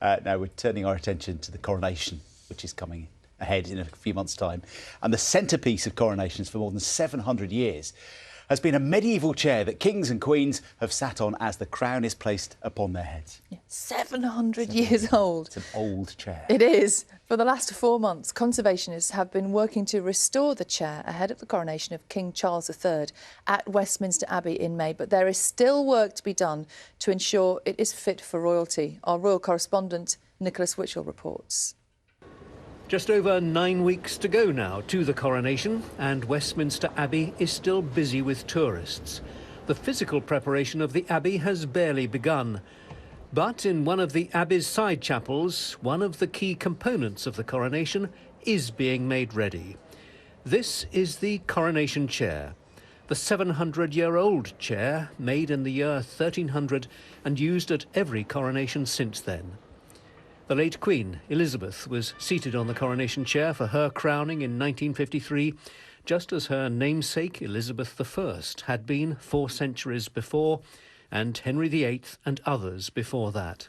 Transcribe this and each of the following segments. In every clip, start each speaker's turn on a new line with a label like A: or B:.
A: Now we're turning our attention to the coronation, which is coming ahead in a few months' time. And the centrepiece of coronations for more than 700 years has been a medieval chair that kings and queens have sat on as the crown is placed upon their heads.
B: Yeah, 700 years old.
A: It's an old chair.
B: It is. For the last 4 months, conservationists have been working to restore the chair ahead of the coronation of King Charles III at Westminster Abbey in May. But there is still work to be done to ensure it is fit for royalty. Our royal correspondent, Nicholas Witchell, reports.
C: Just over 9 weeks to go now to the coronation, and Westminster Abbey is still busy with tourists. The physical preparation of the Abbey has barely begun. But in one of the Abbey's side chapels, one of the key components of the coronation is being made ready. This is the coronation chair, the 700-year-old chair made in the year 1300 and used at every coronation since then. The late Queen Elizabeth was seated on the coronation chair for her crowning in 1953, just as her namesake Elizabeth I had been 4 centuries before, and Henry VIII and others before that.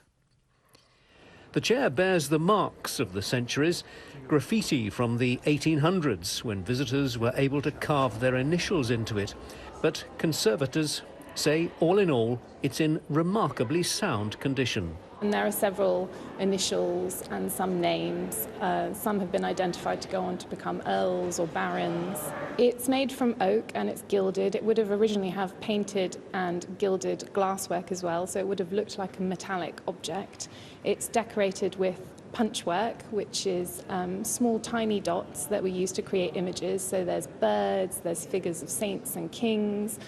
C: The chair bears the marks of the centuries, graffiti from the 1800s when visitors were able to carve their initials into it, but conservators say all in all it's in remarkably sound condition.
D: And there are several initials and some names. Some have been identified to go on to become earls or barons. It's made from oak and it's gilded. It would have originally have painted and gilded glasswork as well, so it would have looked like a metallic object. It's decorated with punchwork, which is small tiny dots that we use to create images. So there's birds, there's figures of saints and kings,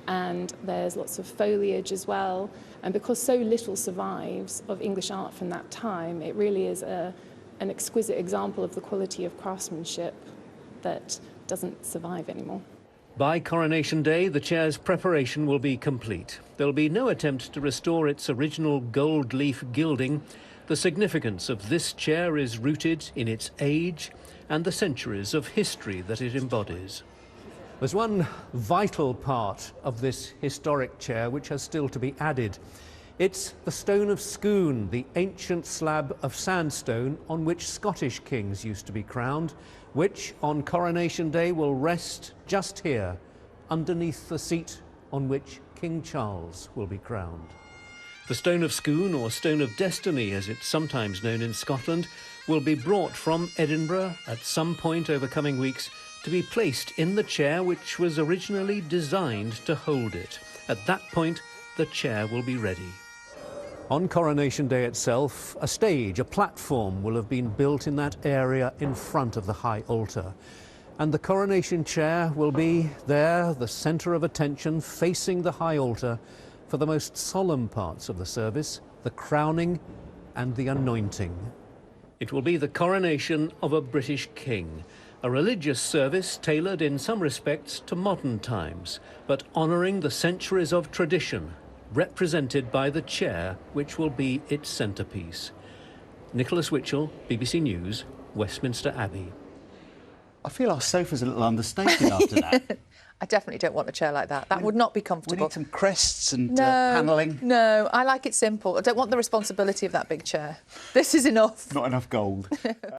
D: and there's lots of foliage as well. And because so little survives of English art from that time, it really is an exquisite example of the quality of craftsmanship that doesn't survive anymore.
C: By Coronation Day, the chair's preparation will be complete. There'll be no attempt to restore its original gold leaf gilding. The significance of this chair is rooted in its age and the centuries of history that it embodies. There's one vital part of this historic chair which has still to be added. It's the stone of Scone, the ancient slab of sandstone on which Scottish kings used to be crowned, which on Coronation Day will rest just here, underneath the seat on which King Charles will be crowned. The stone of Scone, or stone of destiny as it's sometimes known in Scotland, will be brought from Edinburgh at some point over coming weeks to be placed in the chair which was originally designed to hold it. At that point, the chair will be ready. On Coronation Day itself, a stage, a platform will have been built in that area in front of the high altar. And the coronation chair will be there, the centre of attention, facing the high altar for the most solemn parts of the service, the crowning and the anointing. It will be the coronation of a British king, a religious service tailored in some respects to modern times, but honouring the centuries of tradition, represented by the chair which will be its centrepiece. Nicholas Witchell, BBC News, Westminster Abbey.
A: I feel our sofa's a little understated after that.
B: I definitely don't want a chair like that. That would not be
A: We
B: comfortable.
A: need some crests and panelling.
B: No, I like it simple. I don't want the responsibility of that big chair. This is enough.
A: Not enough gold.